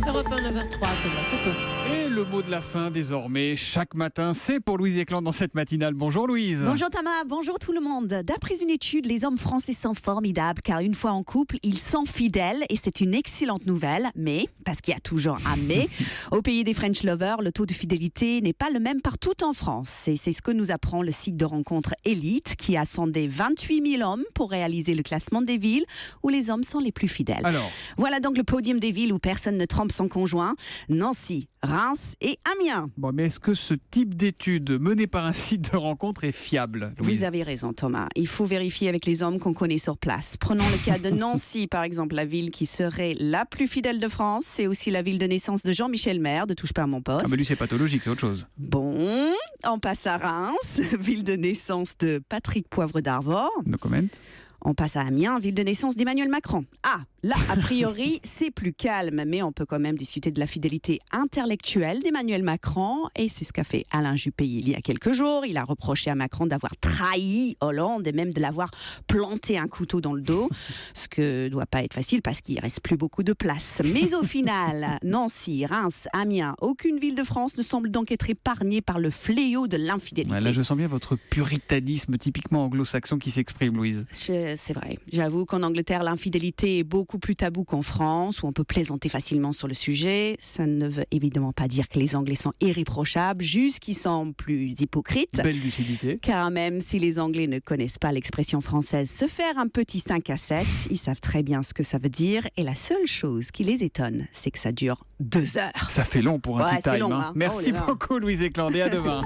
Europe 1, 9h03, Thomas Soto. Et le mot de la fin désormais, chaque matin, c'est pour Louise Éclande dans cette matinale. Bonjour Louise. Bonjour Thomas, bonjour tout le monde. D'après une étude, les hommes français sont formidables car une fois en couple, ils sont fidèles et c'est une excellente nouvelle. Mais, parce qu'il y a toujours un mais, au pays des French lovers, le taux de fidélité n'est pas le même partout en France. Et c'est ce que nous apprend le site de rencontre Elite qui a sondé 28 000 hommes pour réaliser le classement des villes où les hommes sont les plus fidèles. Alors, Voilà donc le podium des villes où personne ne trompe son conjoint. Nancy, Reims et Amiens. bon, mais est-ce que ce type d'étude menée par un site de rencontre est fiable, Louise? Vous avez raison Thomas, il faut vérifier avec les hommes qu'on connaît sur place. Prenons le cas de Nancy par exemple, la ville qui serait la plus fidèle de France. C'est aussi la ville de naissance de Jean-Michel Maire, de Touche pas à mon poste. Ah, mais lui, c'est pathologique, c'est autre chose. Bon, on passe à Reims, ville de naissance de Patrick Poivre d'Arvor. No comment. On passe à Amiens, ville de naissance d'Emmanuel Macron. Ah, là, a priori, c'est plus calme, mais on peut quand même discuter de la fidélité intellectuelle d'Emmanuel Macron. Et c'est ce qu'a fait Alain Juppé il y a quelques jours. Il a reproché à Macron d'avoir trahi Hollande et même de l'avoir planté un couteau dans le dos. Ce que doit pas être facile parce qu'il reste plus beaucoup de place. Mais au final, Nancy, Reims, Amiens, aucune ville de France ne semble donc être épargnée par le fléau de l'infidélité. Ouais, là, je sens bien votre puritanisme typiquement anglo-saxon qui s'exprime, Louise. C'est vrai. J'avoue qu'en Angleterre, l'infidélité est beaucoup plus tabou qu'en France, où on peut plaisanter facilement sur le sujet. Ça ne veut évidemment pas dire que les Anglais sont irréprochables, juste qu'ils sont plus hypocrites. Belle lucidité. Car même si les Anglais ne connaissent pas l'expression française se faire un petit 5 à 7, ils savent très bien ce que ça veut dire. Et la seule chose qui les étonne, c'est que ça dure 2 heures. Ça fait long pour un Ouais, tea c'est time. long, hein. hein. Merci Oh là là. beaucoup, Louise Éclande, et à demain.